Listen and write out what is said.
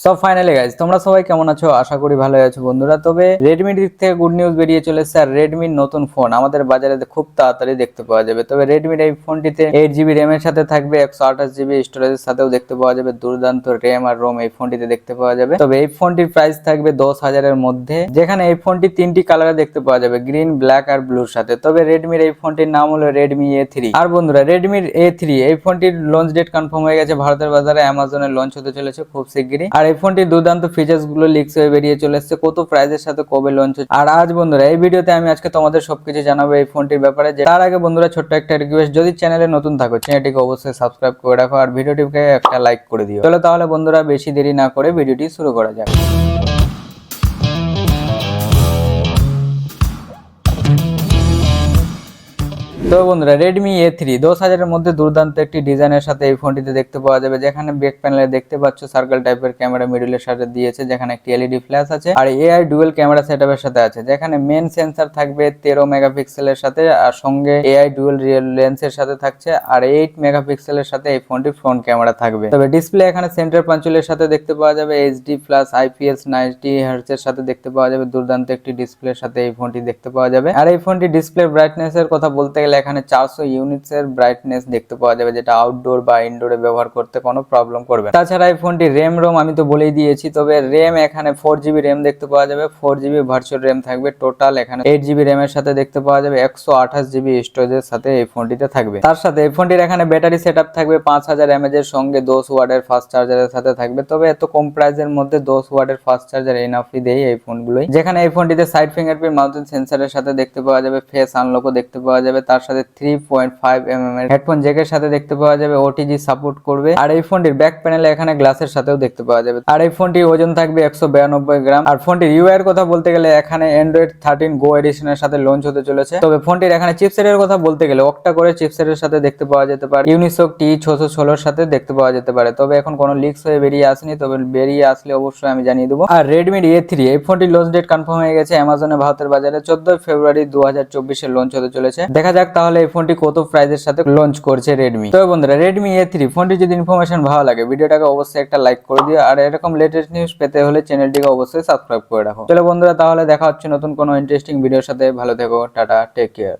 সব finally guys, তোমরা সবাই কেমন আছো? আশা করি ভালো আছো বন্ধুরা। তবে রেডমির দিক থেকে গুড নিউজ বেরিয়ে চলেছে, আর রেডমির নতুন ফোন আমাদের বাজারে খুব তাড়াতাড়ি দেখতে পাওয়া যাবে। তবে রেডমির এই ফোনটিতে 8GB র্যাম এর সাথে থাকবে, 128GB স্টোরেজের সাথেও দেখতে পাওয়া যাবে। দুর্দান্ত র্যাম আর রোম এই ফোনটিতে দেখতে পাওয়া যাবে। তবে এই ফোনটির প্রাইস থাকবে 10,000-এর মধ্যে, যেখানে এই ফোনটি তিনটি কালারে দেখতে পাওয়া যাবে, গ্রিন, ব্ল্যাক আর ব্লুর সাথে। তবে রেডমির এই ফোনটির নাম হলো রেডমি A3। আর বন্ধুরা, রেডমির A3 এই ফোনটির লঞ্চ ডেট কনফার্ম হয়ে গেছে ভারতের বাজারে, অ্যামাজনে লঞ্চ হতে চলেছে খুব শিগগিরই। আর এই ফোনটির দুর্দান্ত ফিচার্স গুলো লিক্স হয়ে বেরিয়ে চলে এসেছে, কত প্রাইসের সাথে কবে লঞ্চ হচ্ছে। আর আজ বন্ধুরা এই ভিডিওতে আমি আজকে তোমাদের সবকিছু জানাবো এই ফোনটির ব্যাপারে। তার আগে বন্ধুরা ছোট্ট একটা রিকোয়েস্ট, যদি চ্যানেলে নতুন থাকো চ্যানেলটিকে অবশ্যই সাবস্ক্রাইব করে রাখো আর ভিডিওটিকে একটা লাইক করে দিও। চলো তাহলে বন্ধুরা বেশি দেরি না করে ভিডিওটি শুরু করা যাক। তো বন্ধুরা, রেডমি A3 10,000-এর মধ্যে দুর্দান্ত একটি ডিজাইনের সাথে এই ফোনটিতে দেখতে পাওয়া যাবে, যেখানে ব্যাক প্যানেলে দেখতে পাচ্ছ সার্কেল টাইপের ক্যামেরা মিডলের সাথে দিয়েছে, যেখানে একটি এলইডি ফ্ল্যাশ আছে আর এআই ডুয়াল ক্যামেরা সেটআপের সাথে আছে, যেখানে মেন সেন্সর থাকবে 13 মেগাপিক্সেলের সাথে আর সঙ্গে এআই ডুয়াল রিয়েল লেন্সের সাথে থাকছে, আর 8 মেগাপিক্সেলের সাথে এই ফোনটির ফ্রন্ট ক্যামেরা থাকবে। তবে ডিসপ্লে এখানে সেন্টার পাঞ্চুলের সাথে দেখতে পাওয়া যাবে, এইচডি প্লাস IPS 90 হার্টজ এর সাথে দেখতে পাওয়া যাবে। দুর্দান্ত একটি ডিসপ্লের সাথে এই ফোনটি দেখতে পাওয়া যাবে। আর এই ফোনটি ডিসপ্লে ব্রাইটনেস এর কথা বলতে গেলে এখানে 400 ইউনিটস এর ব্রাইটনেস দেখতে পাওয়া যাবে, যেটা আউটডোর বা ইনডোরে ব্যবহার করতে কোনো প্রবলেম করবে না। তাছাড়া এই ফোনটি র্যাম রোম আমি তো বলেই দিয়েছি। তবে র্যাম এখানে 4GB র্যাম দেখতে পাওয়া যাবে, 4GB ভার্চুয়াল র্যাম থাকবে। টোটাল এখানে 8GB র্যাম এর সাথে দেখতে পাওয়া যাবে, 128GB স্টোরেজের সাথে এই ফোনটিতে থাকবে। তার সাথে এই ফোনটির এখানে ব্যাটারি সেটআপ থাকবে 5000 mAh এর সঙ্গে 10 ওয়াটের ফাস্ট চার্জারের সাথে থাকবে। তবে এত কম প্রাইসের মধ্যে 10 ওয়াটের ফাস্ট চার্জার এনাফই দেয় এই ফোনগুলোই, যেখানে এই ফোনটিতে সাইড ফিঙ্গারপ্রিন্ট মাউন্টেড সেন্সরের সাথে দেখতে পাওয়া যাবে, ফেস আনলকও দেখতে পাওয়া যাবে। তার সাথে 3.5mm এর হেডফোন জ্যাকের সাথে দেখতে পাওয়া যাবে, OTG সাপোর্ট করবে। আর এই ফোনটির ব্যাক প্যানেলে এখানে গ্লাসের সাথেও দেখতে পাওয়া যাবে। আর এই ফোনটির ওজন থাকবে 192 গ্রাম। আর ফোনটির ইউআই এর কথা বলতে গেলে এখানে Android 13 Go এডিশনের সাথে লঞ্চ হতে চলেছে। তবে ফোনটির এখানে চিপসেটের কথা বলতে গেলে অক্টা করে চিপসেটের সাথে দেখতে পাওয়া যেতে পারে, ইউনিসক T616 এর সাথে দেখতে পাওয়া যেতে পারে। তবে এখন কোনো লিকস হয়ে বেরিয়ে আসেনি, তবে বেরিয়ে আসলে অবশ্যই আমি জানিয়ে দেবো। আর রেডমির A3 এই ফোনটির লঞ্চ ডেট কনফার্ম হয়ে গেছে অ্যামাজনে ভারতের বাজারে, 14 ফেব্রুয়ারি 2024 এর লঞ্চ হতে চলেছে। দেখা যাক তাহলে এই ফোনটি কত প্রাইসের সাথে লঞ্চ করছে রেডমি। তো বন্ধুরা, রেডমি A3 ফোনটি যদি ইনফরমেশন ভালো লাগে ভিডিওটাকে অবশ্যই একটা লাইক করে দিও, আর এরকম লেটেস্ট নিউজ পেতে হলে চ্যানেলটিকে অবশ্যই সাবস্ক্রাইব করে রাখো। চলো বন্ধুরা, তাহলে দেখা হচ্ছে নতুন কোনো ইন্টারেস্টিং ভিডিওর সাথে। ভালো থেকো, টাটা, টেক কেয়ার।